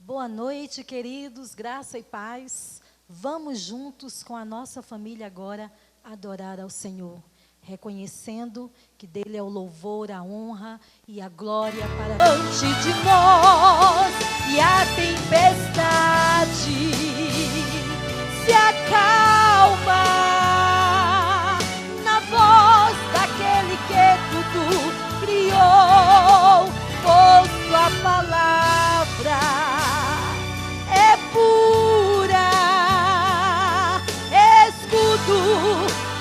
Boa noite, queridos, graça e paz. Vamos juntos com a nossa família agora adorar ao Senhor, reconhecendo que dele é o louvor, a honra e a glória para diante de nós. E a tempestade se acalma na voz daquele que tudo criou, pois sua palavra é pura, escudo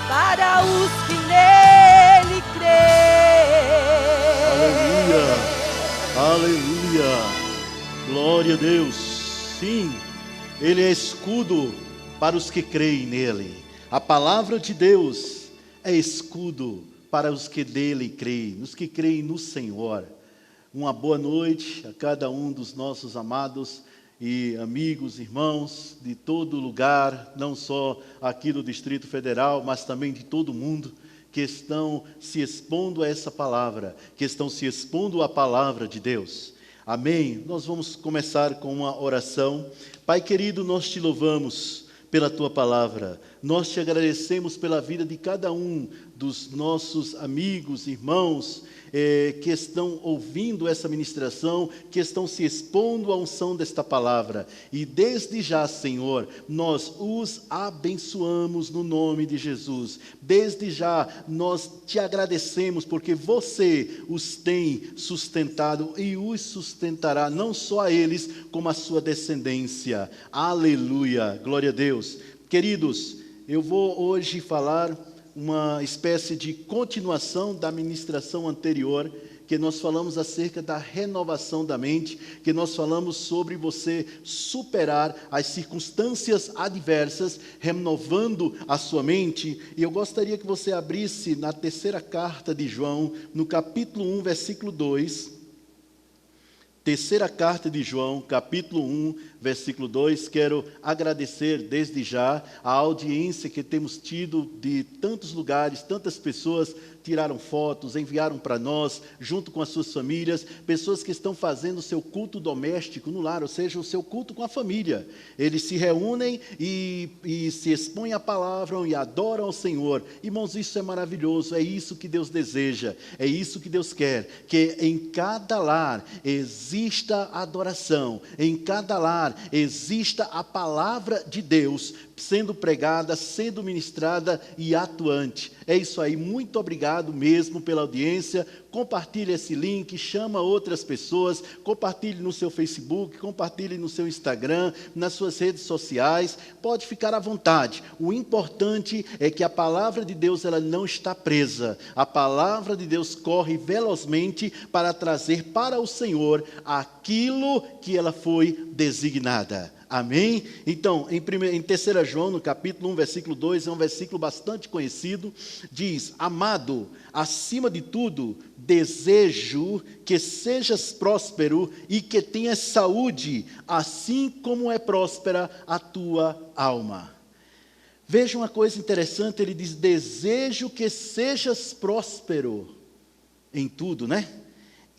para os que nele creem. Aleluia, glória a Deus. Sim, Ele é escudo para os que creem nele. A palavra de Deus é escudo para os que dele creem, os que creem no Senhor. Uma boa noite a cada um dos nossos amados e amigos, irmãos de todo lugar, não só aqui do Distrito Federal, mas também de todo mundo, que estão se expondo a essa palavra, que estão se expondo à palavra de Deus. Amém? Nós vamos começar com uma oração. Pai querido, nós te louvamos pela tua palavra, nós te agradecemos pela vida de cada um dos nossos amigos, irmãos, que estão ouvindo essa ministração, que estão se expondo à unção desta palavra. E desde já, Senhor, nós os abençoamos no nome de Jesus. Desde já, nós te agradecemos, porque você os tem sustentado e os sustentará, não só a eles, como a sua descendência. Aleluia, glória a Deus. Queridos, eu vou hoje falar uma espécie de continuação da ministração anterior, que nós falamos acerca da renovação da mente, que nós falamos sobre você superar as circunstâncias adversas, renovando a sua mente. E eu gostaria que você abrisse na terceira carta de João, no capítulo 1, versículo 2. Terceira carta de João, capítulo 1, versículo 2, quero agradecer desde já a audiência que temos tido de tantos lugares, tantas pessoas tiraram fotos, enviaram para nós, junto com as suas famílias, pessoas que estão fazendo o seu culto doméstico no lar, ou seja, o seu culto com a família. Eles se reúnem e se expõem à palavra e adoram ao Senhor. Irmãos, isso é maravilhoso, é isso que Deus deseja, é isso que Deus quer, que em cada lar exista adoração, em cada lar exista a palavra de Deus sendo pregada, sendo ministrada e atuante. É isso aí, muito obrigado mesmo pela audiência. Compartilhe esse link, chama outras pessoas, compartilhe no seu Facebook, compartilhe no seu Instagram, nas suas redes sociais, pode ficar à vontade. O importante é que a palavra de Deus ela não está presa, a palavra de Deus corre velozmente para trazer para o Senhor aquilo que ela foi designada. Amém? Então, em 3 João, no capítulo 1, versículo 2, é um versículo bastante conhecido, diz: amado, acima de tudo, desejo que sejas próspero e que tenhas saúde, assim como é próspera a tua alma. Veja uma coisa interessante, ele diz: desejo que sejas próspero em tudo, né?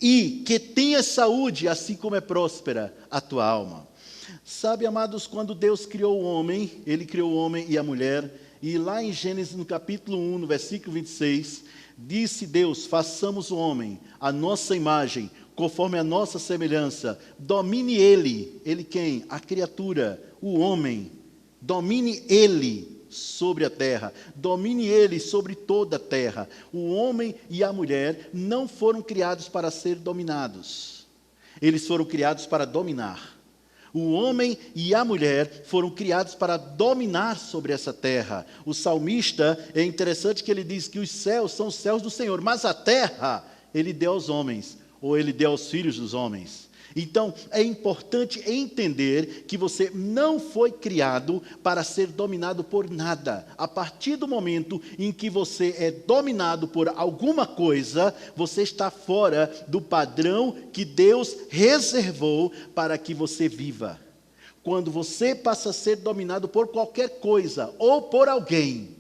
E que tenhas saúde, assim como é próspera a tua alma. Sabe, amados, quando Deus criou o homem, Ele criou o homem e a mulher, e lá em Gênesis, no capítulo 1, no versículo 26, disse Deus: façamos o homem, a nossa imagem, conforme a nossa semelhança, domine ele quem? A criatura, o homem, domine ele sobre a terra, domine ele sobre toda a terra. O homem e a mulher não foram criados para ser dominados, eles foram criados para dominar. O homem e a mulher foram criados para dominar sobre essa terra. O salmista, é interessante que ele diz que os céus são os céus do Senhor, mas a terra ele deu aos homens, ou ele deu aos filhos dos homens. Então, é importante entender que você não foi criado para ser dominado por nada. A partir do momento em que você é dominado por alguma coisa, você está fora do padrão que Deus reservou para que você viva. Quando você passa a ser dominado por qualquer coisa ou por alguém,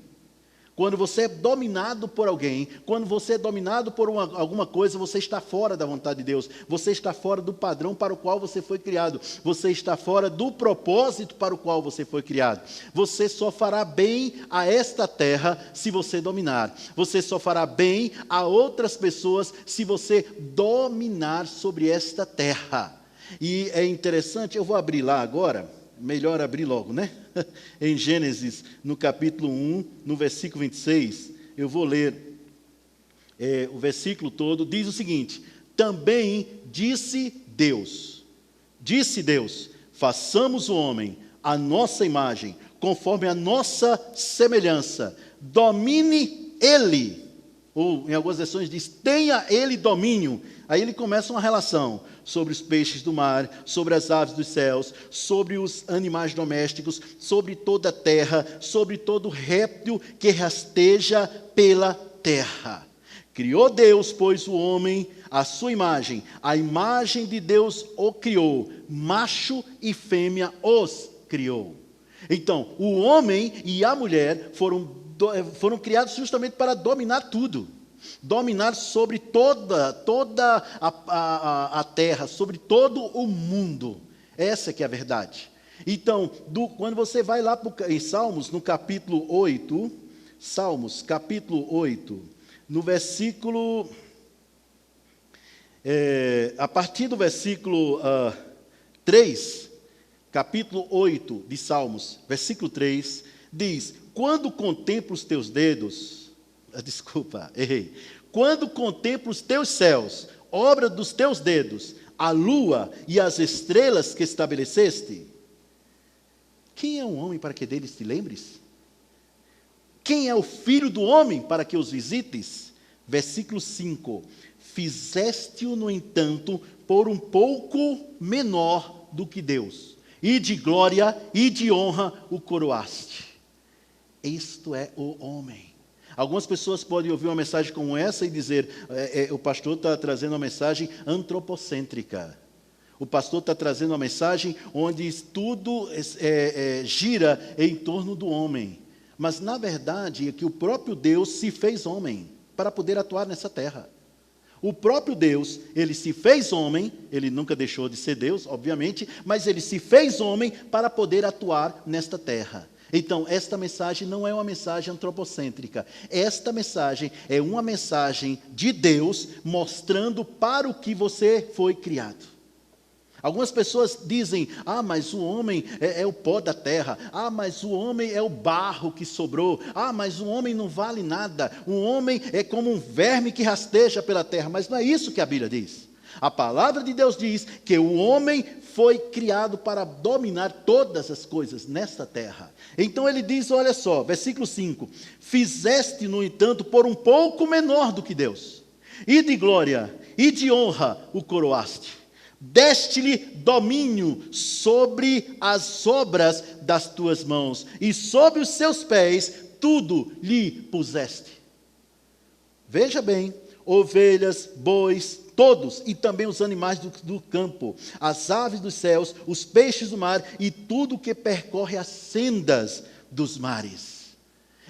Quando você é dominado por alguém, quando você é dominado por alguma coisa, você está fora da vontade de Deus. Você está fora do padrão para o qual você foi criado. Você está fora do propósito para o qual você foi criado. Você só fará bem a esta terra se você dominar. Você só fará bem a outras pessoas se você dominar sobre esta terra. E é interessante, eu vou abrir lá agora, melhor abrir logo, né? Em Gênesis, no capítulo 1, no versículo 26, eu vou ler o versículo todo, diz o seguinte: também disse Deus, façamos o homem à nossa imagem, conforme a nossa semelhança, domine ele, ou em algumas versões diz, tenha ele domínio. Aí ele começa uma relação sobre os peixes do mar, sobre as aves dos céus, sobre os animais domésticos, sobre toda a terra, sobre todo réptil que rasteja pela terra. Criou Deus, pois, o homem à sua imagem, a imagem de Deus o criou, macho e fêmea os criou. Então, o homem e a mulher foram criados justamente para dominar tudo. Dominar sobre toda a terra, sobre todo o mundo. Essa que é a verdade. Então, quando você vai lá em Salmos, no capítulo 8, Salmos, capítulo 8, no versículo, a partir do versículo 3, capítulo 8 de Salmos, versículo 3, diz, quando contemplo os teus dedos, errei. Quando contemplo os teus céus, obra dos teus dedos, a lua e as estrelas que estabeleceste, quem é o homem para que deles te lembres? Quem é o filho do homem para que os visites? Versículo 5, fizeste-o, no entanto, por um pouco menor do que Deus, e de glória e de honra o coroaste. Isto é o homem. Algumas pessoas podem ouvir uma mensagem como essa e dizer, o pastor está trazendo uma mensagem antropocêntrica. O pastor está trazendo uma mensagem onde tudo gira em torno do homem. Mas, na verdade, é que o próprio Deus se fez homem para poder atuar nessa terra. O próprio Deus, ele se fez homem, ele nunca deixou de ser Deus, obviamente, mas ele se fez homem para poder atuar nesta terra. Então, esta mensagem não é uma mensagem antropocêntrica. Esta mensagem é uma mensagem de Deus mostrando para o que você foi criado. Algumas pessoas dizem, mas o homem é o pó da terra. Mas o homem é o barro que sobrou. Mas o homem não vale nada. O homem é como um verme que rasteja pela terra. Mas não é isso que a Bíblia diz. A palavra de Deus diz que o homem foi criado para dominar todas as coisas nesta terra. Então ele diz, olha só, versículo 5, fizeste, no entanto, por um pouco menor do que Deus, e de glória e de honra o coroaste. Deste-lhe domínio sobre as obras das tuas mãos, e sobre os seus pés tudo lhe puseste. Veja bem, ovelhas, bois, todos, e também os animais do campo, as aves dos céus, os peixes do mar, e tudo que percorre as sendas dos mares.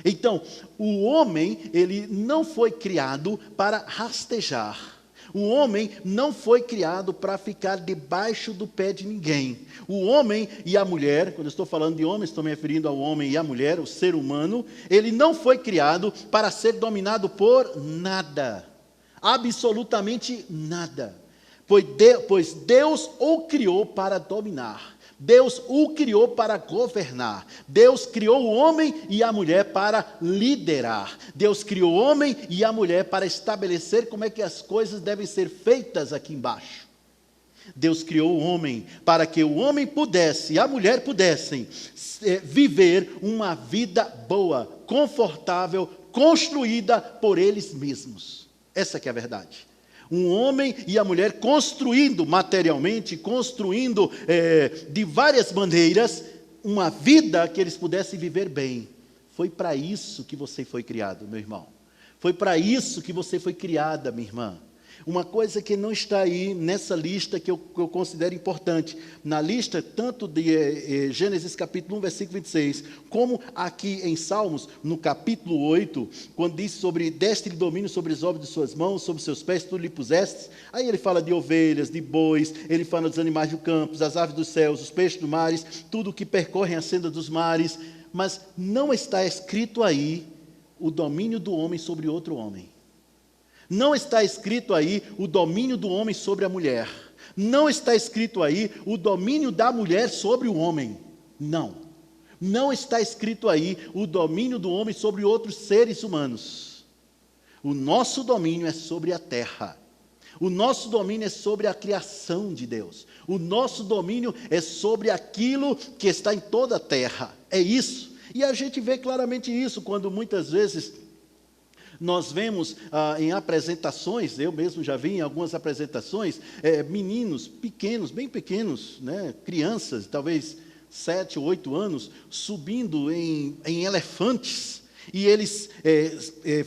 Então, o homem, ele não foi criado para rastejar. O homem não foi criado para ficar debaixo do pé de ninguém. O homem e a mulher, quando eu estou falando de homem, estou me referindo ao homem e à mulher, o ser humano, ele não foi criado para ser dominado por nada. Absolutamente nada. Pois Deus o criou para dominar. Deus o criou para governar. Deus criou o homem e a mulher para liderar. Deus criou o homem e a mulher para estabelecer como é que as coisas devem ser feitas aqui embaixo. Deus criou o homem para que o homem pudesse e a mulher pudessem viver uma vida boa, confortável, construída por eles mesmos. Essa que é a verdade. Um homem e a mulher construindo materialmente, construindo de várias maneiras, uma vida que eles pudessem viver bem. Foi para isso que você foi criado, meu irmão. Foi para isso que você foi criada, minha irmã. Uma coisa que não está aí nessa lista que eu considero importante, na lista tanto de Gênesis capítulo 1, versículo 26, como aqui em Salmos, no capítulo 8, quando diz sobre deste-lhe domínio sobre as obras de suas mãos, sobre seus pés, tu lhe pusestes. Aí ele fala de ovelhas, de bois, ele fala dos animais do campo, das aves dos céus, os peixes dos mares, tudo que percorrem a senda dos mares, mas não está escrito aí o domínio do homem sobre outro homem. Não está escrito aí o domínio do homem sobre a mulher. Não está escrito aí o domínio da mulher sobre o homem. Não. Não está escrito aí o domínio do homem sobre outros seres humanos. O nosso domínio é sobre a terra. O nosso domínio é sobre a criação de Deus. O nosso domínio é sobre aquilo que está em toda a terra. É isso. E a gente vê claramente isso quando muitas vezes nós vemos em apresentações, eu mesmo já vi em algumas apresentações, meninos pequenos, bem pequenos, né, crianças, talvez 7 ou 8 anos, subindo em elefantes, e eles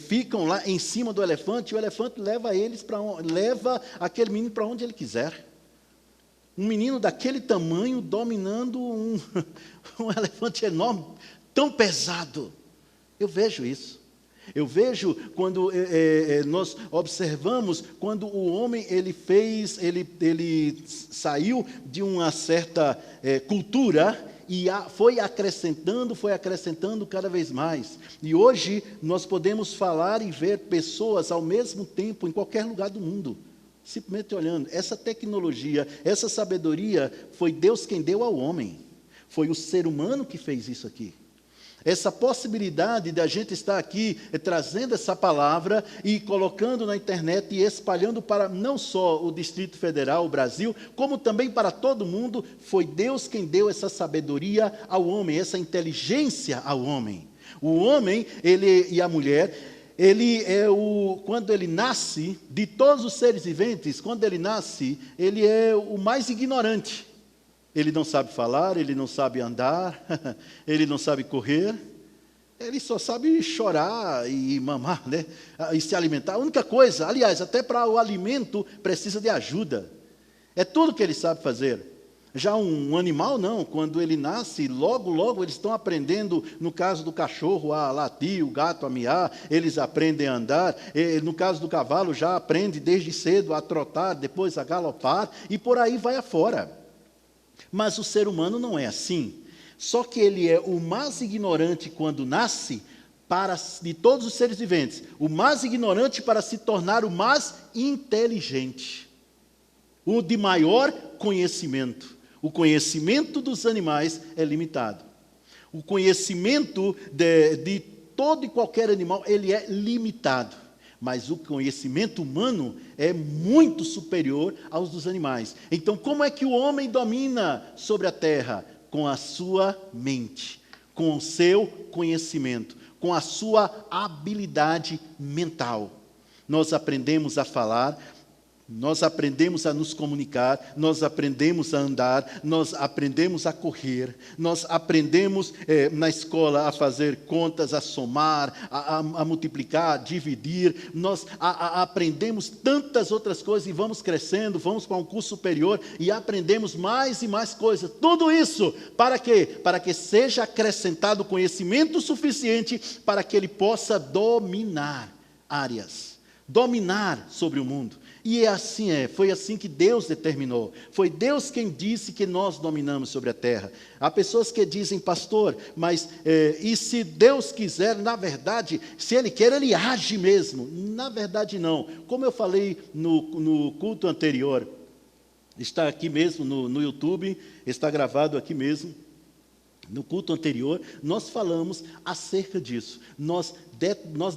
ficam lá em cima do elefante, e o elefante leva aquele menino para onde ele quiser. Um menino daquele tamanho dominando um elefante enorme, tão pesado. Eu vejo isso. Eu vejo quando nós observamos, quando o homem ele saiu de uma certa cultura e foi acrescentando cada vez mais. E hoje nós podemos falar e ver pessoas ao mesmo tempo em qualquer lugar do mundo, simplesmente olhando. Essa tecnologia, essa sabedoria, foi Deus quem deu ao homem. Foi o ser humano que fez isso aqui. Essa possibilidade de a gente estar aqui trazendo essa palavra e colocando na internet e espalhando para não só o Distrito Federal, o Brasil, como também para todo mundo, foi Deus quem deu essa sabedoria ao homem, essa inteligência ao homem. O homem, ele e a mulher, quando ele nasce, de todos os seres viventes, quando ele nasce, ele é o mais ignorante. Ele não sabe falar, ele não sabe andar, ele não sabe correr, ele só sabe chorar e mamar, né? E se alimentar. A única coisa, aliás, até para o alimento precisa de ajuda. É tudo que ele sabe fazer. Já um animal não, quando ele nasce, logo eles estão aprendendo, no caso do cachorro, a latir, o gato a miar, eles aprendem a andar, no caso do cavalo já aprende desde cedo a trotar, depois a galopar, e por aí vai afora. Mas o ser humano não é assim. Só que ele é o mais ignorante quando nasce, de todos os seres viventes, o mais ignorante para se tornar o mais inteligente, o de maior conhecimento. O conhecimento dos animais é limitado. O conhecimento de todo e qualquer animal, ele é limitado. Mas o conhecimento humano é muito superior aos dos animais. Então, como é que o homem domina sobre a terra? Com a sua mente, com o seu conhecimento, com a sua habilidade mental. Nós aprendemos a falar, nós aprendemos a nos comunicar, nós aprendemos a andar, nós aprendemos a correr, nós aprendemos na escola a fazer contas, a somar, a multiplicar, a dividir, nós aprendemos tantas outras coisas e vamos crescendo, vamos para um curso superior e aprendemos mais e mais coisas. Tudo isso para quê? Para que seja acrescentado conhecimento suficiente para que ele possa dominar áreas, dominar sobre o mundo. E foi assim que Deus determinou. Foi Deus quem disse que nós dominamos sobre a terra. Há pessoas que dizem, pastor, mas e se Deus quiser, na verdade, se Ele quer, Ele age mesmo. Na verdade, não. Como eu falei no culto anterior, está aqui mesmo no YouTube, está gravado aqui mesmo. No culto anterior, nós falamos acerca disso. Nós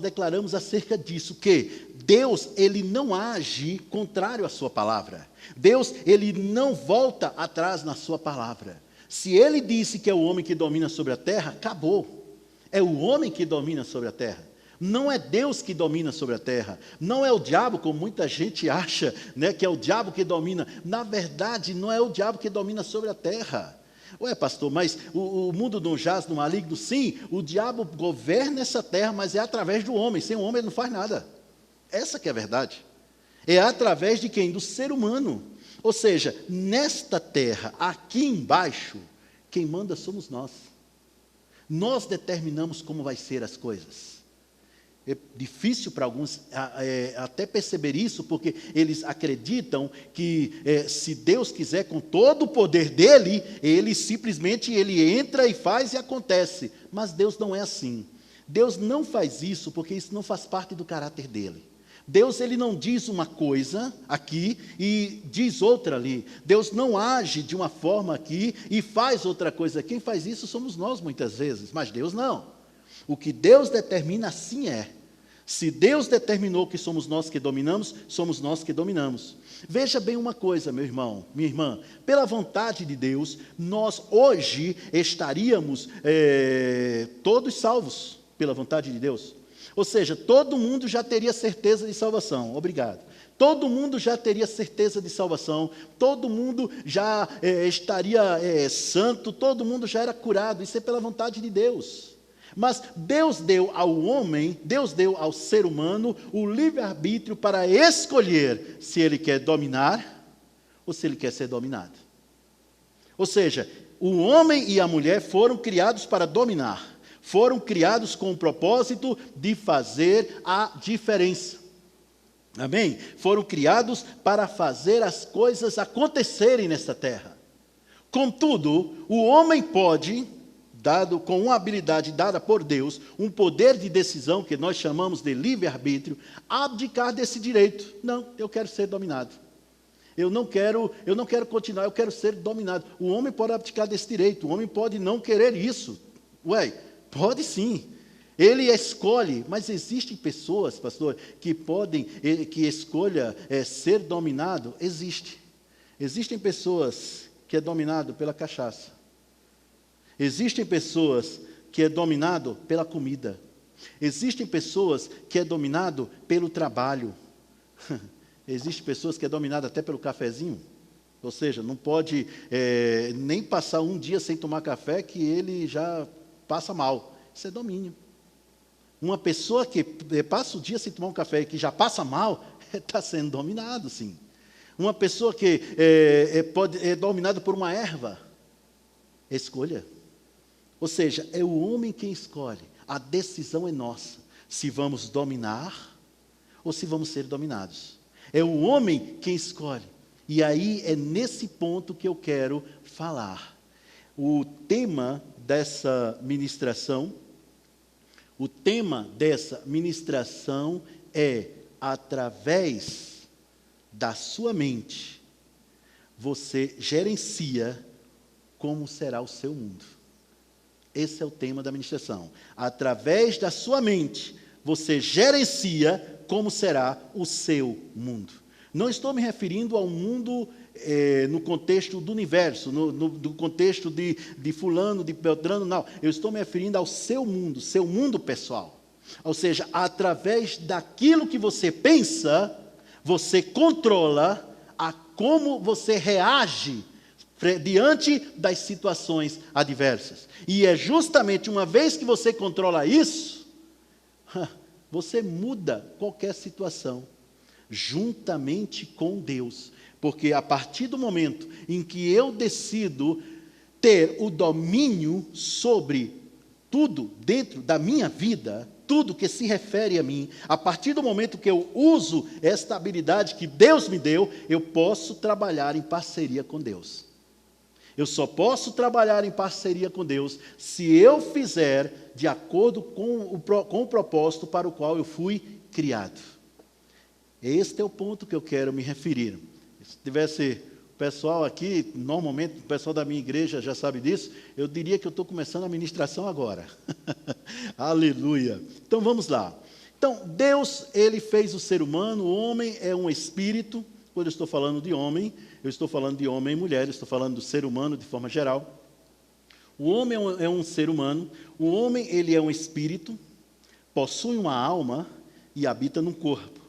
declaramos acerca disso, que Deus, Ele não age contrário à sua palavra. Deus, Ele não volta atrás na sua palavra. Se Ele disse que é o homem que domina sobre a terra, acabou. É o homem que domina sobre a terra. Não é Deus que domina sobre a terra. Não é o diabo, como muita gente acha, né, que é o diabo que domina. Na verdade, não é o diabo que domina sobre a terra. Ué, pastor, mas o mundo não jaz no maligno? Sim, o diabo governa essa terra, mas é através do homem. Sem o homem ele não faz nada. Essa que é a verdade. É através de quem? Do ser humano. Ou seja, nesta terra, aqui embaixo, quem manda somos nós. Nós determinamos como vai ser as coisas. É difícil para alguns até perceber isso, porque eles acreditam que se Deus quiser com todo o poder dele, ele simplesmente entra e faz e acontece. Mas Deus não é assim. Deus não faz isso porque isso não faz parte do caráter dele. Deus, ele não diz uma coisa aqui e diz outra ali. Deus não age de uma forma aqui e faz outra coisa. Quem faz isso somos nós muitas vezes, mas Deus não. O que Deus determina, assim é. Se Deus determinou que somos nós que dominamos, somos nós que dominamos. Veja bem uma coisa, meu irmão, minha irmã. Pela vontade de Deus, nós hoje estaríamos todos salvos, pela vontade de Deus. Ou seja, todo mundo já teria certeza de salvação. Obrigado. Todo mundo já teria certeza de salvação. Todo mundo já estaria santo. Todo mundo já era curado. Isso é pela vontade de Deus. Mas Deus deu ao homem, Deus deu ao ser humano o livre-arbítrio para escolher se ele quer dominar ou se ele quer ser dominado. Ou seja, o homem e a mulher foram criados para dominar. Foram criados com o propósito de fazer a diferença. Amém? Foram criados para fazer as coisas acontecerem nesta terra. Contudo, o homem pode, com uma habilidade dada por Deus, um poder de decisão, que nós chamamos de livre-arbítrio, abdicar desse direito. Não, eu quero ser dominado. Eu não quero continuar, eu quero ser dominado. O homem pode abdicar desse direito, o homem pode não querer isso. Pode sim, ele escolhe, mas existem pessoas, pastor, que escolha ser dominado, existem pessoas que é dominado pela cachaça, existem pessoas que é dominado pela comida, existem pessoas que é dominado pelo trabalho, existem pessoas que é dominado até pelo cafezinho, ou seja, não pode nem passar um dia sem tomar café que ele já passa mal. Isso é domínio. Uma pessoa que passa o dia sem tomar um café e que já passa mal, está sendo dominado, sim. Uma pessoa que é dominada por uma erva, escolha. Ou seja, é o homem quem escolhe. A decisão é nossa, se vamos dominar ou se vamos ser dominados. É o homem quem escolhe. E aí é nesse ponto que eu quero falar. O tema dessa ministração é: através da sua mente, você gerencia como será o seu mundo. Esse é o tema da ministração. Através da sua mente, você gerencia como será o seu mundo. Não estou me referindo ao mundo no contexto do universo, no contexto de fulano, de Beltrano, não. Eu estou me referindo ao seu mundo pessoal. Ou seja, através daquilo que você pensa, você controla a como você reage diante das situações adversas. E é justamente uma vez que você controla isso, você muda qualquer situação, juntamente com Deus. Porque a partir do momento em que eu decido ter o domínio sobre tudo dentro da minha vida, tudo que se refere a mim, a partir do momento que eu uso esta habilidade que Deus me deu, eu posso trabalhar em parceria com Deus. Eu só posso trabalhar em parceria com Deus se eu fizer de acordo com o propósito para o qual eu fui criado. Este é o ponto que eu quero me referir. Se tivesse o pessoal aqui, normalmente o pessoal da minha igreja já sabe disso, eu diria que eu estou começando a ministração agora. Aleluia. Então vamos lá. Então, Deus, ele fez o ser humano, o homem é um espírito. Quando eu estou falando de homem, eu estou falando de homem e mulher, eu estou falando do ser humano de forma geral. O homem é um ser humano, o homem ele é um espírito, possui uma alma e habita num corpo.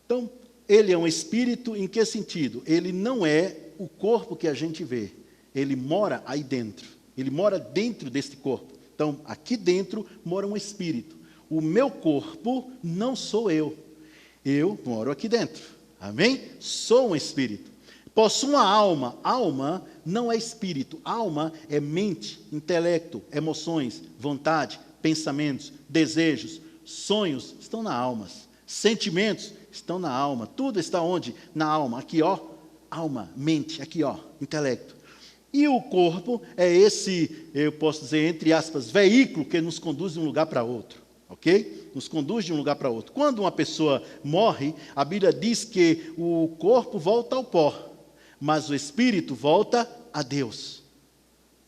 Então, ele é um espírito em que sentido? Ele não é o corpo que a gente vê. Ele mora aí dentro. Ele mora dentro deste corpo. Então, aqui dentro mora um espírito. O meu corpo não sou eu. Eu moro aqui dentro. Amém? Sou um espírito. Possuo uma alma. Alma não é espírito. Alma é mente, intelecto, emoções, vontade, pensamentos, desejos, sonhos estão na alma. Sentimentos estão na alma. Tudo está onde? Na alma. Aqui, ó, alma, mente, aqui, ó, intelecto. E o corpo é esse, eu posso dizer, entre aspas, veículo que nos conduz de um lugar para outro. Ok? Nos conduz de um lugar para outro. Quando uma pessoa morre, a Bíblia diz que o corpo volta ao pó, mas o espírito volta a Deus,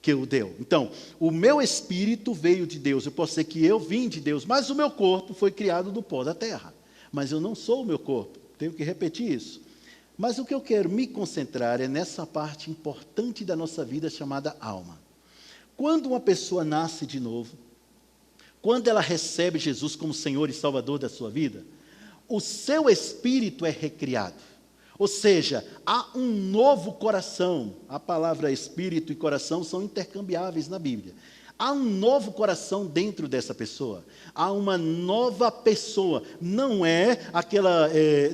que o deu. Então, o meu espírito veio de Deus. Eu posso dizer que eu vim de Deus, mas o meu corpo foi criado do pó da terra. Mas eu não sou o meu corpo. Tenho que repetir isso. Mas o que eu quero me concentrar é nessa parte importante da nossa vida chamada alma. Quando uma pessoa nasce de novo, quando ela recebe Jesus como Senhor e Salvador da sua vida, o seu espírito é recriado. Ou seja, há um novo coração. A palavra espírito e coração são intercambiáveis na Bíblia. Há um novo coração dentro dessa pessoa. Há uma nova pessoa. Não é aquela,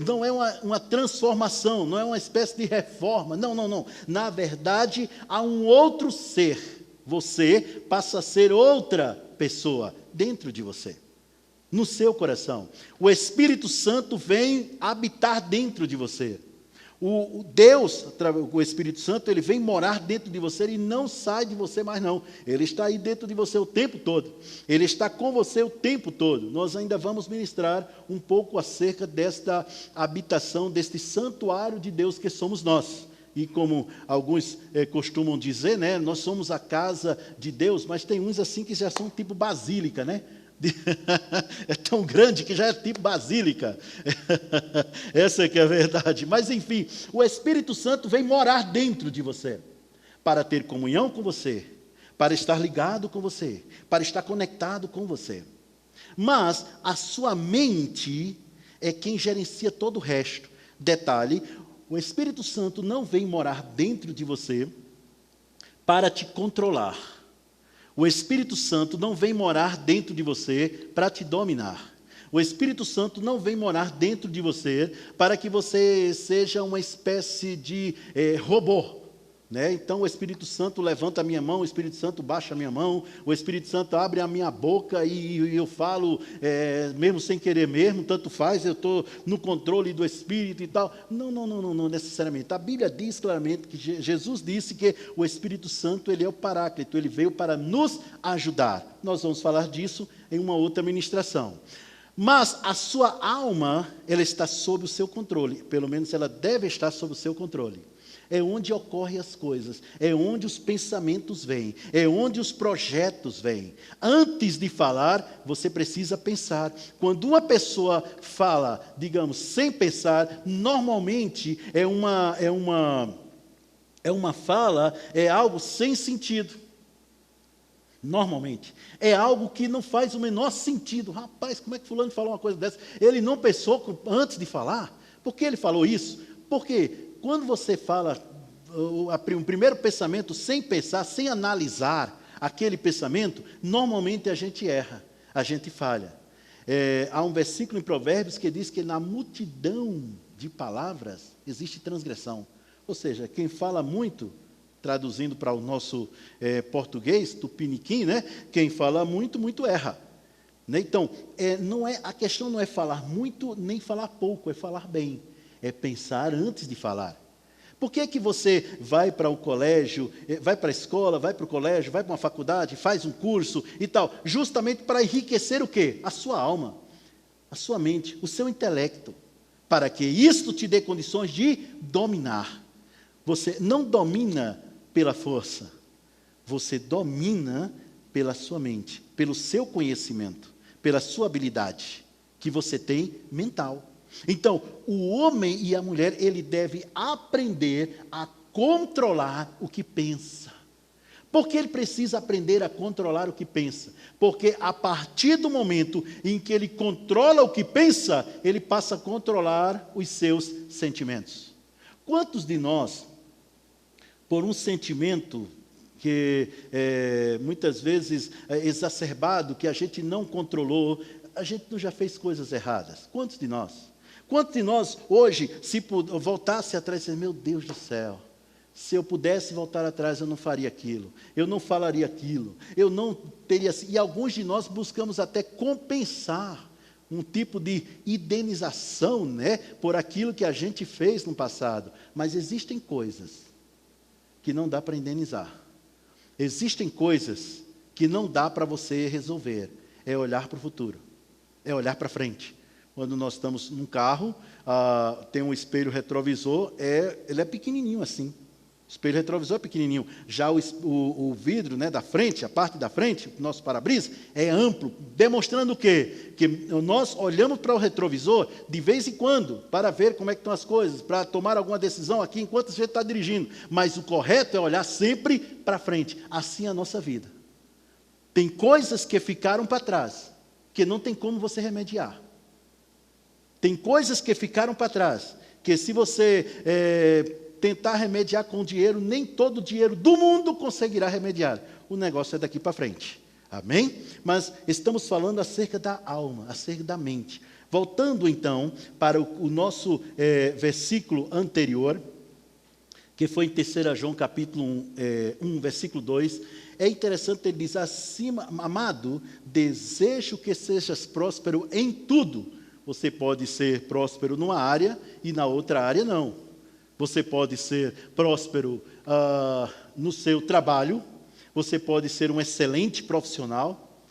não é uma transformação, não é uma espécie de reforma. Não, não, não. Na verdade, há um outro ser. Você passa a ser outra pessoa dentro de você, no seu coração. O Espírito Santo vem habitar dentro de você. O Deus, o Espírito Santo, ele vem morar dentro de você e não sai de você mais não. Ele está aí dentro de você o tempo todo. Ele está com você o tempo todo. Nós ainda vamos ministrar um pouco acerca desta habitação, deste santuário de Deus que somos nós. E como alguns costumam dizer, né, nós somos a casa de Deus, mas tem uns assim que já são tipo basílica, né? É tão grande que já é tipo basílica. Essa é que é a verdade. Mas enfim, o Espírito Santo vem morar dentro de você, para ter comunhão com você, para estar ligado com você, para estar conectado com você. Mas a sua mente é quem gerencia todo o resto. Detalhe, o Espírito Santo não vem morar dentro de você para te controlar. O Espírito Santo não vem morar dentro de você para te dominar. O Espírito Santo não vem morar dentro de você para que você seja uma espécie de robô. Né? Então o Espírito Santo levanta a minha mão, o Espírito Santo baixa a minha mão, o Espírito Santo abre a minha boca e eu falo, mesmo sem querer mesmo, tanto faz, eu estou no controle do Espírito e tal. Não necessariamente. A Bíblia diz claramente que Jesus disse que o Espírito Santo ele é o Paráclito, ele veio para nos ajudar. Nós vamos falar disso em uma outra ministração. Mas a sua alma, ela está sob o seu controle, pelo menos ela deve estar sob o seu controle. É onde ocorrem as coisas, é onde os pensamentos vêm, é onde os projetos vêm. Antes de falar, você precisa pensar. Quando uma pessoa fala, digamos, sem pensar, normalmente é uma fala, é algo sem sentido. Normalmente. É algo que não faz o menor sentido. Rapaz, como é que fulano falou uma coisa dessa? Ele não pensou antes de falar? Por que ele falou isso? Porque quando você fala o primeiro pensamento sem pensar, sem analisar aquele pensamento, normalmente a gente erra, a gente falha. Há um versículo em Provérbios que diz que na multidão de palavras existe transgressão. Ou seja, quem fala muito, traduzindo para o nosso português, tupiniquim, né? Quem fala muito, muito erra. Né? Então, a questão não é falar muito nem falar pouco, é falar bem. É pensar antes de falar. Por que você vai para o colégio, vai para a escola, vai para o colégio, vai para uma faculdade, faz um curso e tal? Justamente para enriquecer o quê? A sua alma, a sua mente, o seu intelecto. Para que isto te dê condições de dominar. Você não domina pela força, você domina pela sua mente, pelo seu conhecimento, pela sua habilidade que você tem mental. Então, o homem e a mulher, ele deve aprender a controlar o que pensa. Por que ele precisa aprender a controlar o que pensa? Porque a partir do momento em que ele controla o que pensa, ele passa a controlar os seus sentimentos. Quantos de nós, por um sentimento que muitas vezes é exacerbado, que a gente não controlou, a gente não já fez coisas erradas? Quantos de nós? Quantos de nós hoje, se voltasse atrás, meu Deus do céu, se eu pudesse voltar atrás, eu não faria aquilo, eu não falaria aquilo, eu não teria... E alguns de nós buscamos até compensar um tipo de indenização, né, por aquilo que a gente fez no passado. Mas existem coisas que não dá para indenizar. Existem coisas que não dá para você resolver. É olhar para o futuro, é olhar para frente. Quando nós estamos num carro, tem um espelho retrovisor, ele é pequenininho assim. O espelho retrovisor é pequenininho. Já o vidro, né, da frente, a parte da frente, o nosso para-brisa, é amplo, demonstrando o quê? Que nós olhamos para o retrovisor de vez em quando, para ver como é que estão as coisas, para tomar alguma decisão aqui enquanto a gente está dirigindo. Mas o correto é olhar sempre para frente. Assim é a nossa vida. Tem coisas que ficaram para trás, que não tem como você remediar. Tem coisas que ficaram para trás, que se você tentar remediar com dinheiro, nem todo o dinheiro do mundo conseguirá remediar. O negócio é daqui para frente. Amém? Mas estamos falando acerca da alma, acerca da mente. Voltando então para o nosso versículo anterior, que foi em 3 João capítulo 1, versículo 2, é interessante, ele diz assim: amado, desejo que sejas próspero em tudo. Você pode ser próspero numa área e na outra área não. Você pode ser próspero no seu trabalho, você pode ser um excelente profissional,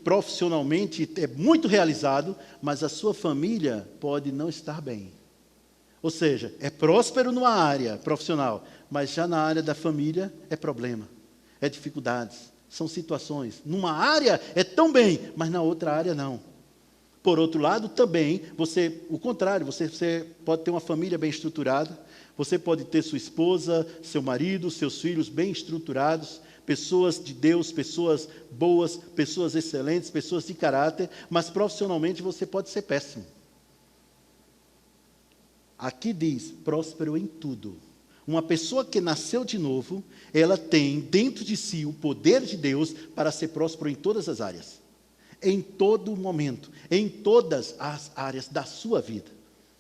profissionalmente é muito realizado, mas a sua família pode não estar bem. Ou seja, é próspero numa área profissional, mas já na área da família é problema, é dificuldades, são situações. Numa área é tão bem, mas na outra área não. Por outro lado, também, o contrário, você pode ter uma família bem estruturada, você pode ter sua esposa, seu marido, seus filhos bem estruturados, pessoas de Deus, pessoas boas, pessoas excelentes, pessoas de caráter, mas profissionalmente você pode ser péssimo. Aqui diz, próspero em tudo. Uma pessoa que nasceu de novo, ela tem dentro de si o poder de Deus para ser próspero em todas as áreas. Em todo momento, em todas as áreas da sua vida.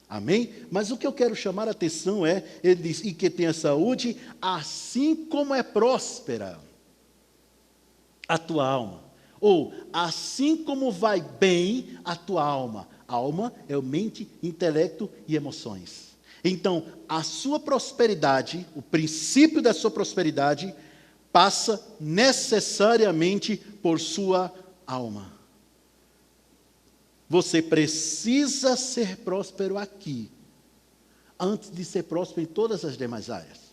Amém? Mas o que eu quero chamar a atenção ele diz, e que tenha saúde, assim como é próspera a tua alma. Ou, assim como vai bem a tua alma. Alma é o mente, intelecto e emoções. Então, a sua prosperidade, o princípio da sua prosperidade, passa necessariamente por sua alma. Você precisa ser próspero aqui, antes de ser próspero em todas as demais áreas.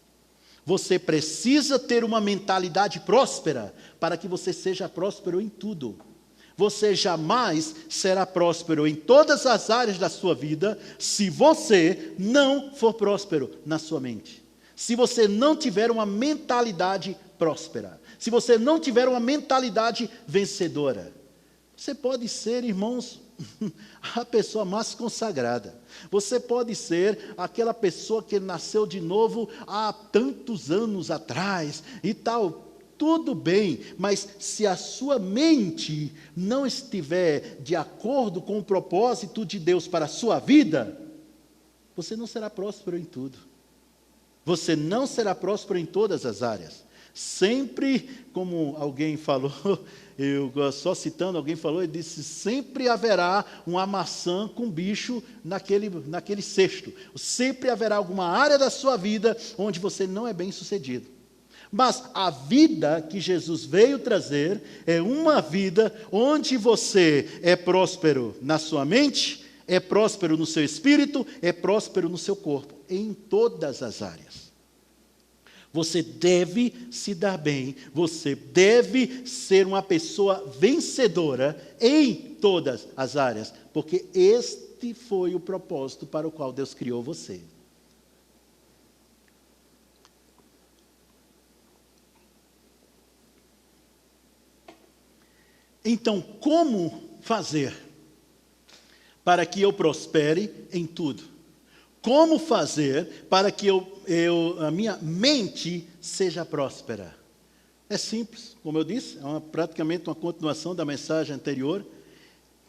Você precisa ter uma mentalidade próspera, para que você seja próspero em tudo. Você jamais será próspero em todas as áreas da sua vida, se você não for próspero na sua mente. Se você não tiver uma mentalidade próspera. Se você não tiver uma mentalidade vencedora. Você pode ser, irmãos, a pessoa mais consagrada. Você pode ser aquela pessoa que nasceu de novo há tantos anos atrás e tal. Tudo bem, mas se a sua mente não estiver de acordo com o propósito de Deus para a sua vida, você não será próspero em tudo. Você não será próspero em todas as áreas. Sempre, como alguém falou, eu só citando, alguém falou e disse, sempre haverá uma maçã com bicho naquele cesto. Sempre haverá alguma área da sua vida onde você não é bem sucedido. Mas a vida que Jesus veio trazer é uma vida onde você é próspero na sua mente, é próspero no seu espírito, é próspero no seu corpo, em todas as áreas. Você deve se dar bem, você deve ser uma pessoa vencedora em todas as áreas, porque este foi o propósito para o qual Deus criou você. Então, como fazer para que eu prospere em tudo? Como fazer para que a minha mente seja próspera? É simples, como eu disse, é praticamente uma continuação da mensagem anterior.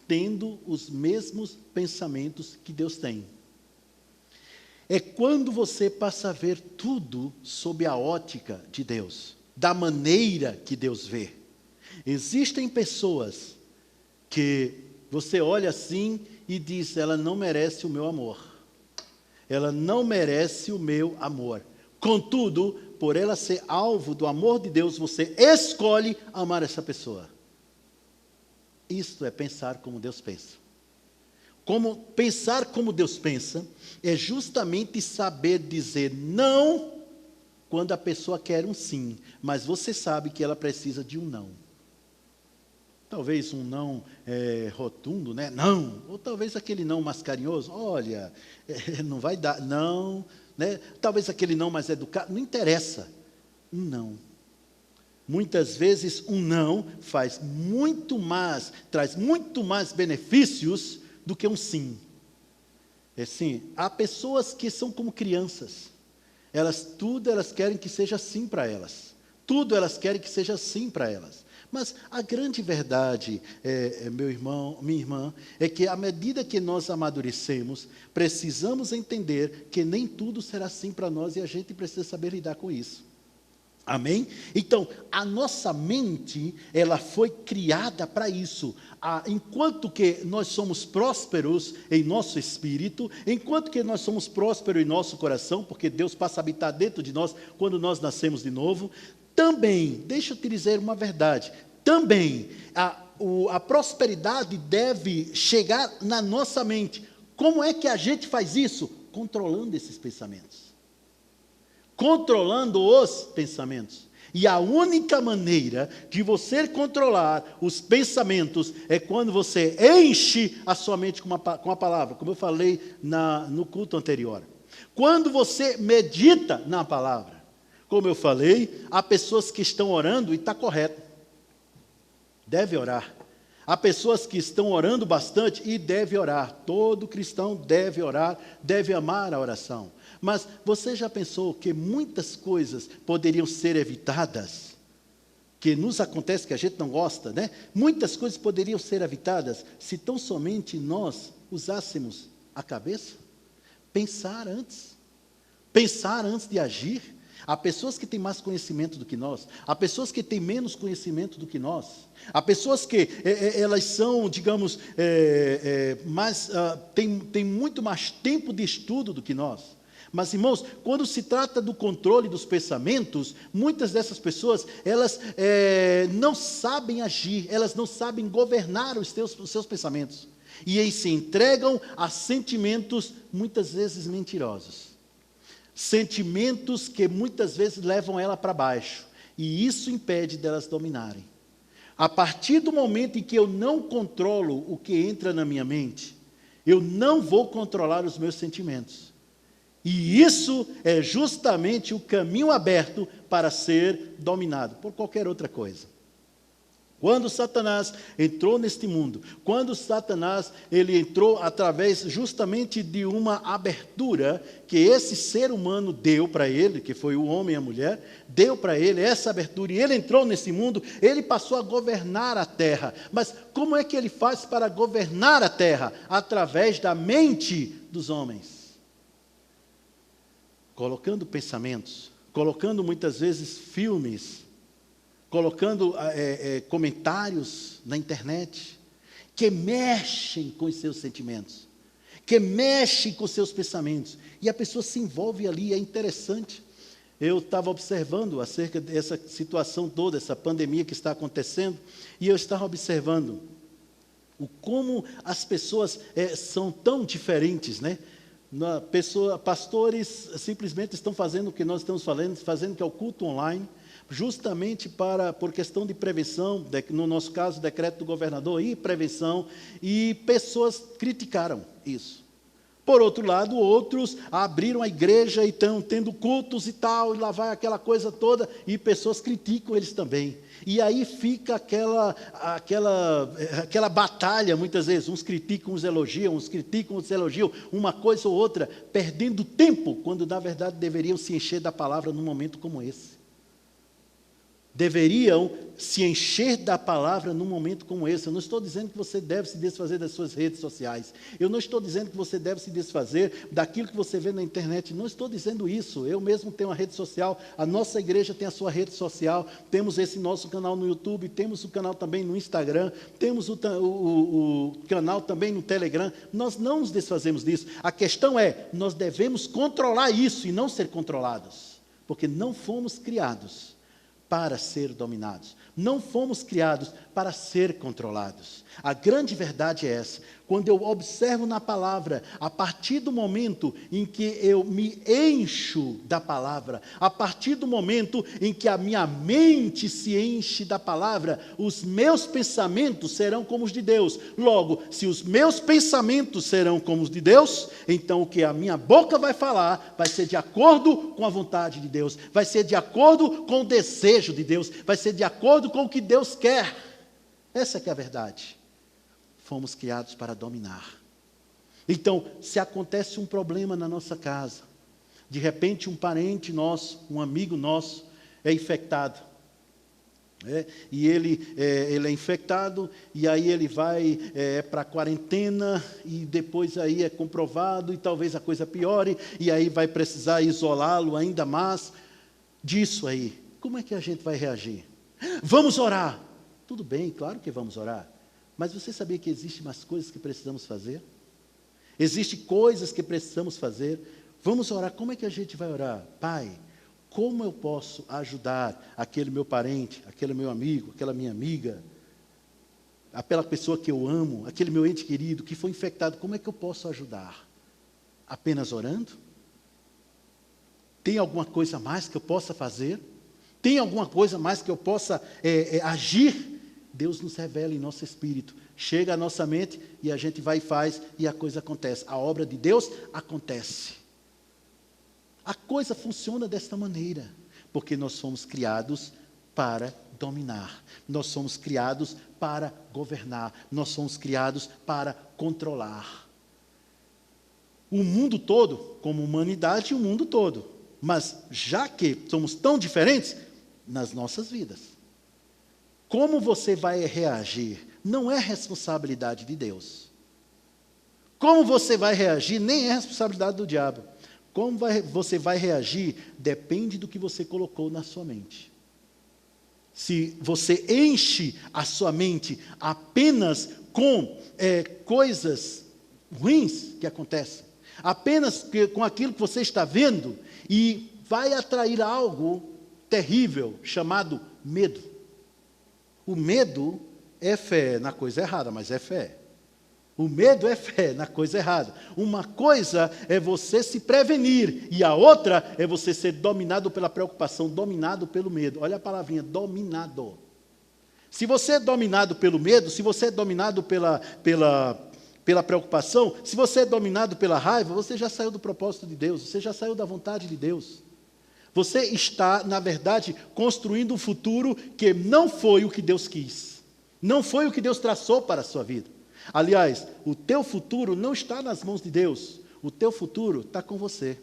tendo os mesmos pensamentos que Deus tem. É quando você passa a ver tudo sob a ótica de Deus, da maneira que Deus vê. Existem pessoas que você olha assim e diz, ela não merece o meu amor. Ela não merece o meu amor. Contudo, por ela ser alvo do amor de Deus, você escolhe amar essa pessoa. Isto é pensar como Deus pensa. Pensar como Deus pensa é justamente saber dizer não quando a pessoa quer um sim, mas você sabe que ela precisa de um não. Talvez um não rotundo, né? Não. Ou talvez aquele não mais carinhoso. Olha, não vai dar, não. Né? Talvez aquele não mais educado. Não interessa. Um não. Muitas vezes um não traz muito mais benefícios do que um sim. Assim, há pessoas que são como crianças. Tudo elas querem que seja sim para elas. Tudo elas querem que seja sim para elas. Mas a grande verdade, meu irmão, minha irmã, é que à medida que nós amadurecemos, precisamos entender que nem tudo será assim para nós e a gente precisa saber lidar com isso. Amém? Então, a nossa mente, ela foi criada para isso. Enquanto que nós somos prósperos em nosso espírito, enquanto que nós somos prósperos em nosso coração, porque Deus passa a habitar dentro de nós quando nós nascemos de novo, também, deixa eu te dizer uma verdade, também a prosperidade deve chegar na nossa mente. Como é que a gente faz isso? Controlando esses pensamentos. Controlando os pensamentos. E a única maneira de você controlar os pensamentos é quando você enche a sua mente com a palavra, como eu falei no culto anterior. Quando você medita na palavra, como eu falei, há pessoas que estão orando e está correto. Deve orar. Há pessoas que estão orando bastante e deve orar. Todo cristão deve orar, deve amar a oração. Mas você já pensou que muitas coisas poderiam ser evitadas? Que nos acontece que a gente não gosta, né? Muitas coisas poderiam ser evitadas se tão somente nós usássemos a cabeça. Pensar antes de agir. Há pessoas que têm mais conhecimento do que nós. Há pessoas que têm menos conhecimento do que nós. Há pessoas que elas são, digamos, têm muito mais tempo de estudo do que nós. Mas, irmãos, quando se trata do controle dos pensamentos, muitas dessas pessoas, elas não sabem agir, elas não sabem governar os seus pensamentos. E aí se entregam a sentimentos, muitas vezes, mentirosos. Sentimentos que muitas vezes levam ela para baixo. E isso impede delas dominarem. A partir do momento em que eu não controlo o que entra na minha mente, eu não vou controlar os meus sentimentos. E isso é justamente o caminho aberto para ser dominado por qualquer outra coisa. Quando Satanás entrou neste mundo, quando Satanás ele entrou através justamente de uma abertura que esse ser humano deu para ele, que foi o homem e a mulher, deu para ele essa abertura, e ele entrou nesse mundo, ele passou a governar a terra. Mas como é que ele faz para governar a terra? Através da mente dos homens. Colocando pensamentos, colocando muitas vezes filmes, colocando comentários na internet, que mexem com os seus sentimentos, que mexem com os seus pensamentos, e a pessoa se envolve ali, é interessante. Eu estava observando acerca dessa situação toda, essa pandemia que está acontecendo, e eu estava observando como as pessoas são tão diferentes, né? Pastores simplesmente estão fazendo o que nós estamos fazendo, que é o culto online, justamente por questão de prevenção, no nosso caso, decreto do governador e prevenção, e pessoas criticaram isso. Por outro lado, outros abriram a igreja e estão tendo cultos e tal, e lá vai aquela coisa toda, e pessoas criticam eles também. E aí fica aquela batalha, muitas vezes, uns criticam, uns elogiam, uma coisa ou outra, perdendo tempo, quando na verdade deveriam se encher da palavra num momento como esse. deveriam se encher da palavra num momento como esse. Eu não estou dizendo que você deve se desfazer das suas redes sociais. Eu não estou dizendo que você deve se desfazer daquilo que você vê na internet. Não estou dizendo isso. Eu mesmo tenho uma rede social, a nossa igreja tem a sua rede social, temos esse nosso canal no YouTube, temos o canal também no Instagram, temos o canal também no Telegram. Nós não nos desfazemos disso. A questão é, nós devemos controlar isso e não ser controlados, porque não fomos criados para ser dominados. Não fomos criados para ser controlados. A grande verdade é essa. Quando eu observo na palavra, a partir do momento em que eu me encho da palavra, a partir do momento em que a minha mente se enche da palavra, os meus pensamentos serão como os de Deus. Logo, se os meus pensamentos serão como os de Deus, então o que a minha boca vai falar vai ser de acordo com a vontade de Deus, vai ser de acordo com o desejo de Deus, vai ser de acordo com o que Deus quer. Essa que é a verdade. Fomos criados para dominar. Então, se acontece um problema na nossa casa, de repente um parente nosso, um amigo nosso, é infectado. E ele é infectado, e aí ele vai para a quarentena, e depois aí é comprovado, e talvez a coisa piore, e aí vai precisar isolá-lo ainda mais. Disso aí, como é que a gente vai reagir? Vamos orar. Tudo bem, claro que vamos orar. Mas você sabia que existem mais coisas que precisamos fazer? Existem coisas que precisamos fazer. Vamos orar. Como é que a gente vai orar? Pai, como eu posso ajudar aquele meu parente, aquele meu amigo, aquela minha amiga, aquela pessoa que eu amo, aquele meu ente querido que foi infectado, como é que eu posso ajudar? Apenas orando? Tem alguma coisa a mais que eu possa fazer? Tem alguma coisa a mais que eu possa agir? Deus nos revela em nosso espírito, chega à nossa mente e a gente vai e faz e a coisa acontece. A obra de Deus acontece. A coisa funciona desta maneira, porque nós fomos criados para dominar, nós somos criados para governar, nós somos criados para controlar. O mundo todo, como humanidade, o mundo todo. Mas já que somos tão diferentes, nas nossas vidas. Como você vai reagir não é responsabilidade de Deus. Como você vai reagir nem é responsabilidade do diabo. Como você vai reagir depende do que você colocou na sua mente. Se você enche a sua mente apenas com coisas ruins que acontecem, apenas com aquilo que você está vendo, e vai atrair algo terrível chamado medo. O medo é fé na coisa errada, mas é fé. O medo é fé na coisa errada. Uma coisa é você se prevenir, e a outra é você ser dominado pela preocupação, dominado pelo medo. Olha a palavrinha, dominado. Se você é dominado pelo medo, se você é dominado pela preocupação, se você é dominado pela raiva, você já saiu do propósito de Deus, você já saiu da vontade de Deus. Você está, na verdade, construindo um futuro que não foi o que Deus quis. Não foi o que Deus traçou para a sua vida. Aliás, o teu futuro não está nas mãos de Deus. O teu futuro está com você.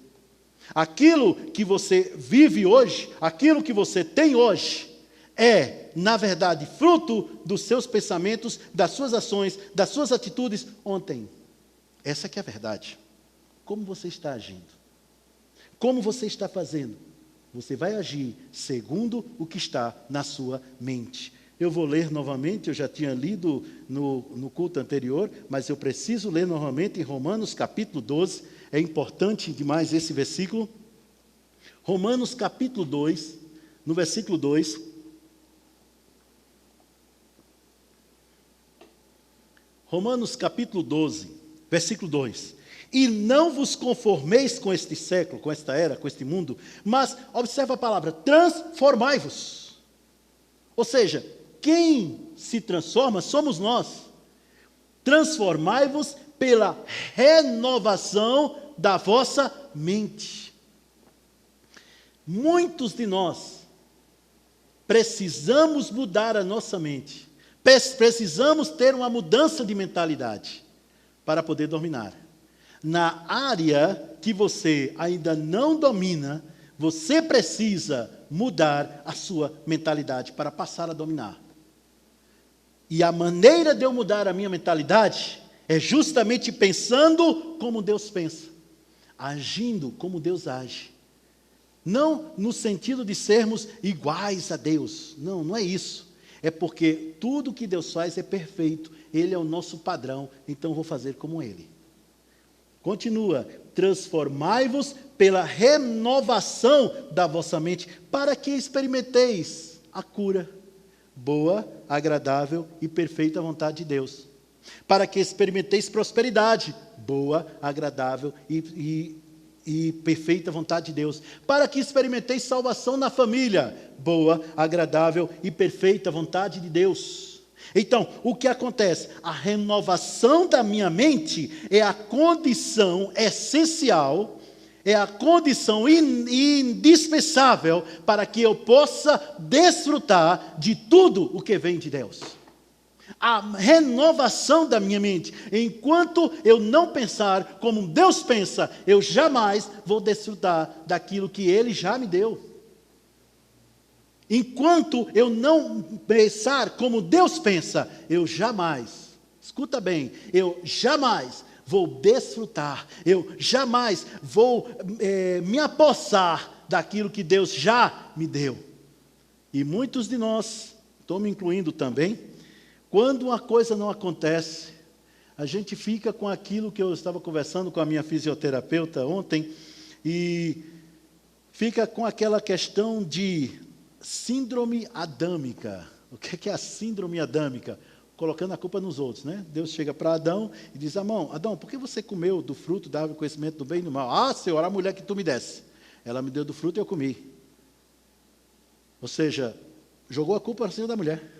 Aquilo que você vive hoje, aquilo que você tem hoje, é, na verdade, fruto dos seus pensamentos, das suas ações, das suas atitudes ontem. Essa que é a verdade. Como você está agindo? Como você está fazendo? Você vai agir segundo o que está na sua mente. Eu vou ler novamente, eu já tinha lido no culto anterior, mas eu preciso ler novamente em Romanos capítulo 12, é importante demais esse versículo. Romanos capítulo 2, no versículo 2. Romanos capítulo 12, versículo 2. E não vos conformeis com este século, com esta era, com este mundo, mas, observa a palavra, transformai-vos. Ou seja, quem se transforma somos nós. Transformai-vos pela renovação da vossa mente. Muitos de nós precisamos mudar a nossa mente. Precisamos ter uma mudança de mentalidade para poder dominar. Na área que você ainda não domina, você precisa mudar a sua mentalidade para passar a dominar. E a maneira de eu mudar a minha mentalidade é justamente pensando como Deus pensa, agindo como Deus age. Não no sentido de sermos iguais a Deus. Não, não é isso. É porque tudo que Deus faz é perfeito. Ele é o nosso padrão, então eu vou fazer como Ele. Continua, transformai-vos pela renovação da vossa mente, para que experimenteis a cura, boa, agradável e perfeita vontade de Deus. Para que experimenteis prosperidade, boa, agradável e perfeita vontade de Deus. Para que experimenteis salvação na família, boa, agradável e perfeita vontade de Deus. Então, o que acontece? A renovação da minha mente é a condição essencial, é a condição indispensável para que eu possa desfrutar de tudo o que vem de Deus. A renovação da minha mente. Enquanto eu não pensar como Deus pensa, eu jamais vou desfrutar daquilo que Ele já me deu. Enquanto eu não pensar como Deus pensa, eu jamais, escuta bem, eu jamais vou desfrutar, eu jamais vou me apossar daquilo que Deus já me deu. E muitos de nós, estou me incluindo também, quando uma coisa não acontece, a gente fica com aquilo que eu estava conversando com a minha fisioterapeuta ontem, e fica com aquela questão de síndrome adâmica. O que é a síndrome adâmica? Colocando a culpa nos outros, né? Deus chega para Adão e diz: Adão, por que você comeu do fruto da árvore do conhecimento do bem e do mal? Ah, Senhor, a mulher que tu me desse. Ela me deu do fruto e eu comi. Ou seja, jogou a culpa para cima da mulher.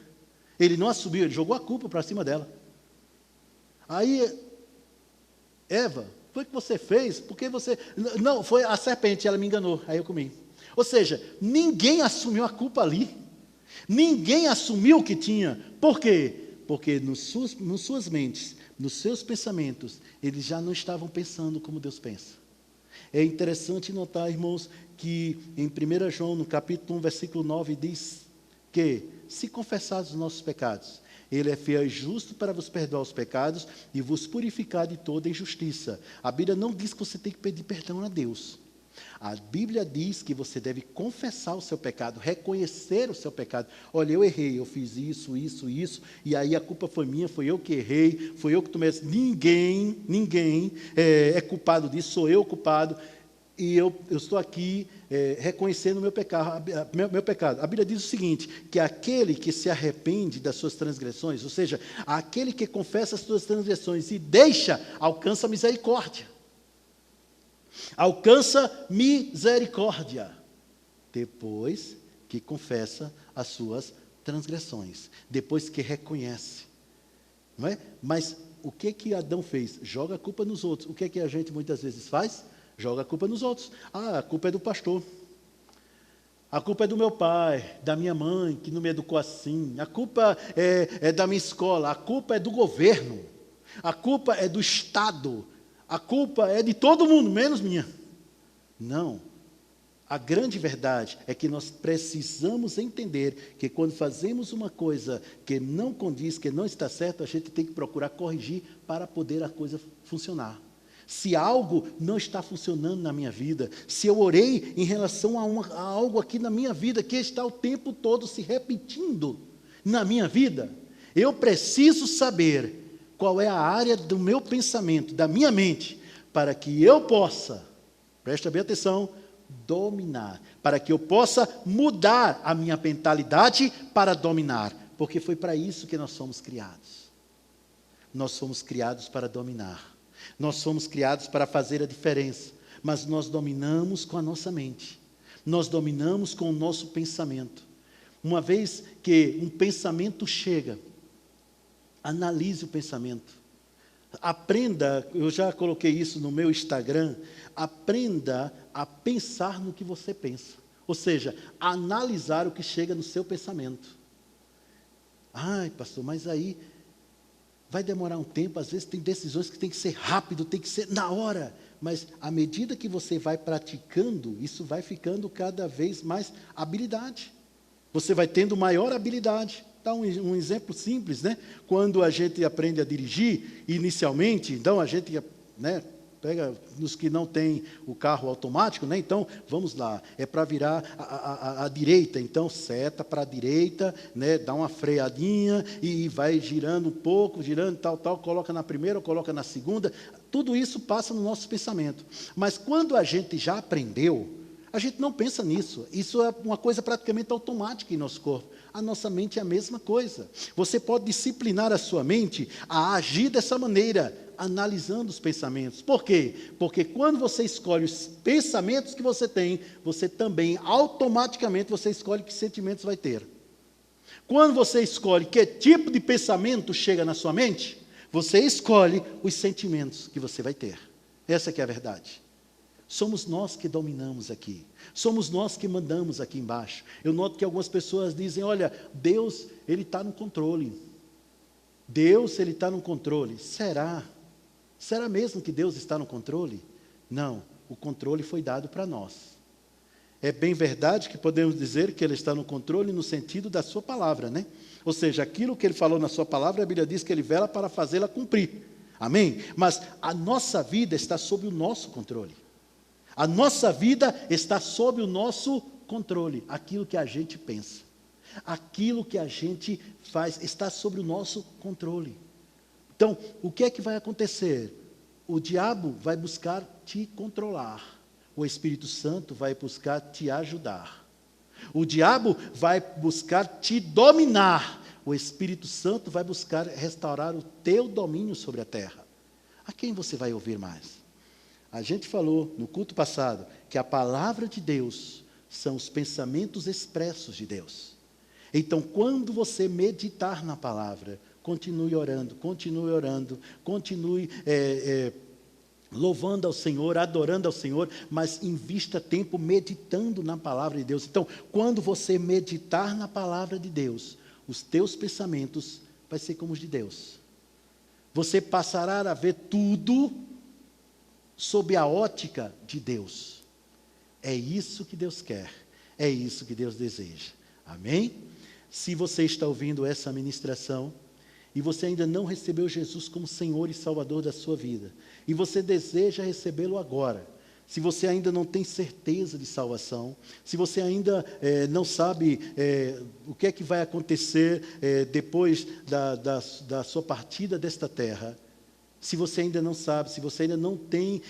Ele não assumiu, ele jogou a culpa para cima dela. Aí, Eva, foi o que você fez? Porque você... Não, foi a serpente, ela me enganou, aí eu comi. Ou seja, ninguém assumiu a culpa ali. Ninguém assumiu o que tinha. Por quê? Porque nas suas mentes, nos seus pensamentos, eles já não estavam pensando como Deus pensa. É interessante notar, irmãos, que em 1 João, no capítulo 1, versículo 9, diz que, se confessares os nossos pecados, Ele é fiel e justo para vos perdoar os pecados e vos purificar de toda injustiça. A Bíblia não diz que você tem que pedir perdão a Deus. A Bíblia diz que você deve confessar o seu pecado, reconhecer o seu pecado. Olha, eu errei, eu fiz isso, e aí a culpa foi minha, foi eu que errei, foi eu que tomei. Ninguém é culpado disso, sou eu culpado. E eu estou aqui reconhecendo o meu pecado. A Bíblia diz o seguinte, que aquele que se arrepende das suas transgressões, ou seja, aquele que confessa as suas transgressões e deixa, alcança misericórdia. Alcança misericórdia, depois que confessa as suas transgressões, depois que reconhece. Não é? Mas o que Adão fez? Joga a culpa nos outros. O que a gente muitas vezes faz? Joga a culpa nos outros. Ah, a culpa é do pastor. A culpa é do meu pai, da minha mãe, que não me educou assim. A culpa é da minha escola. A culpa é do governo. A culpa é do Estado. A culpa é de todo mundo, menos minha. Não. A grande verdade é que nós precisamos entender que quando fazemos uma coisa que não condiz, que não está certo, a gente tem que procurar corrigir para poder a coisa funcionar. Se algo não está funcionando na minha vida, se eu orei em relação a algo aqui na minha vida que está o tempo todo se repetindo na minha vida, eu preciso saber qual é a área do meu pensamento, da minha mente, para que eu possa, presta bem atenção, dominar, para que eu possa mudar a minha mentalidade para dominar, porque foi para isso que nós somos criados. Nós fomos criados para dominar, nós fomos criados para fazer a diferença, mas nós dominamos com a nossa mente, nós dominamos com o nosso pensamento. Uma vez que um pensamento chega, analise o pensamento. Aprenda, eu já coloquei isso no meu Instagram, aprenda a pensar no que você pensa. Ou seja, analisar o que chega no seu pensamento. Ai, pastor, mas aí vai demorar um tempo, às vezes tem decisões que tem que ser rápido, tem que ser na hora. mas à medida que você vai praticando, isso vai ficando cada vez mais habilidade. Você vai tendo maior habilidade. Dá um exemplo simples, né? Quando a gente aprende a dirigir, inicialmente, então a gente, né, pega nos que não tem o carro automático, né? Então, vamos lá, é para virar à direita, então seta para a direita, né? Dá uma freadinha e vai girando um pouco, girando tal, coloca na primeira ou coloca na segunda. Tudo isso passa no nosso pensamento. Mas quando a gente já aprendeu, a gente não pensa nisso. Isso é uma coisa praticamente automática em nosso corpo. A nossa mente é a mesma coisa. Você pode disciplinar a sua mente a agir dessa maneira, analisando os pensamentos. Por quê? Porque quando você escolhe os pensamentos que você tem, você também, automaticamente, você escolhe que sentimentos vai ter. Quando você escolhe que tipo de pensamento chega na sua mente, você escolhe os sentimentos que você vai ter. Essa que é a verdade. Somos nós que dominamos aqui. Somos nós que mandamos aqui embaixo. Eu noto que algumas pessoas dizem, olha, Deus, Ele está no controle. Deus, Ele está no controle. Será? Será mesmo que Deus está no controle? Não, o controle foi dado para nós. É bem verdade que podemos dizer que Ele está no controle no sentido da sua palavra, né? Ou seja, aquilo que Ele falou na sua palavra, a Bíblia diz que Ele vela para fazê-la cumprir. Amém? Mas a nossa vida está sob o nosso controle. A nossa vida está sob o nosso controle. Aquilo que a gente pensa, aquilo que a gente faz, está sob o nosso controle. Então, o que é que vai acontecer? O diabo vai buscar te controlar. O Espírito Santo vai buscar te ajudar. O diabo vai buscar te dominar. O Espírito Santo vai buscar restaurar o teu domínio sobre a terra. A quem você vai ouvir mais? A gente falou no culto passado que a palavra de Deus são os pensamentos expressos de Deus. Então, quando você meditar na palavra, continue orando, continue louvando ao Senhor, adorando ao Senhor, mas invista tempo meditando na palavra de Deus. Então, quando você meditar na palavra de Deus, os teus pensamentos vai ser como os de Deus. Você passará a ver tudo sob a ótica de Deus. É isso que Deus quer, é isso que Deus deseja. Amém? Se você está ouvindo essa ministração e você ainda não recebeu Jesus como Senhor e Salvador da sua vida, e você deseja recebê-lo agora, se você ainda não tem certeza de salvação, se você ainda não sabe o que é que vai acontecer depois da sua partida desta terra, se você ainda não sabe, se você ainda não tem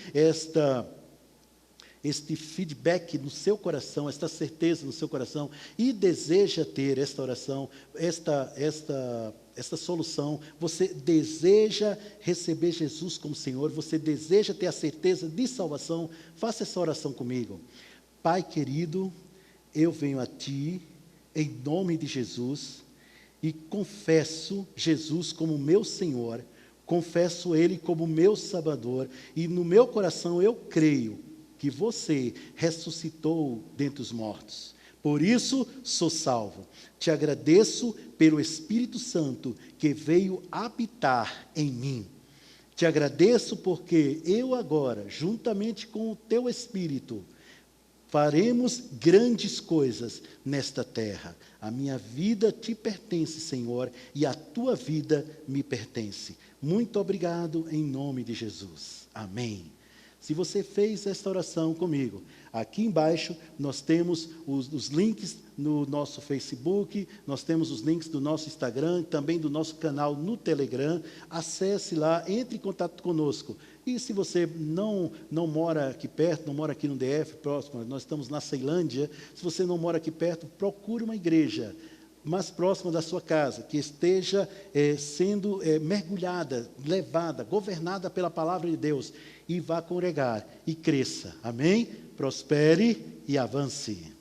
este feedback no seu coração, esta certeza no seu coração, e deseja ter esta oração, esta solução, você deseja receber Jesus como Senhor, você deseja ter a certeza de salvação, faça essa oração comigo. Pai querido, eu venho a Ti, em nome de Jesus, e confesso Jesus como meu Senhor, confesso Ele como meu Salvador, e no meu coração eu creio que você ressuscitou dentre os mortos. Por isso sou salvo. Te agradeço pelo Espírito Santo que veio habitar em mim. Te agradeço porque eu agora, juntamente com o teu Espírito, faremos grandes coisas nesta terra. A minha vida te pertence, Senhor, e a tua vida me pertence. Muito obrigado em nome de Jesus. Amém. Se você fez esta oração comigo, aqui embaixo nós temos os links no nosso Facebook, nós temos os links do nosso Instagram, também do nosso canal no Telegram. Acesse lá, entre em contato conosco. E se você não mora aqui perto, não mora aqui no DF, próximo, nós estamos na Ceilândia, se você não mora aqui perto, procure uma igreja mais próxima da sua casa, que esteja sendo mergulhada, levada, governada pela palavra de Deus, e vá congregar e cresça. Amém? Prospere e avance.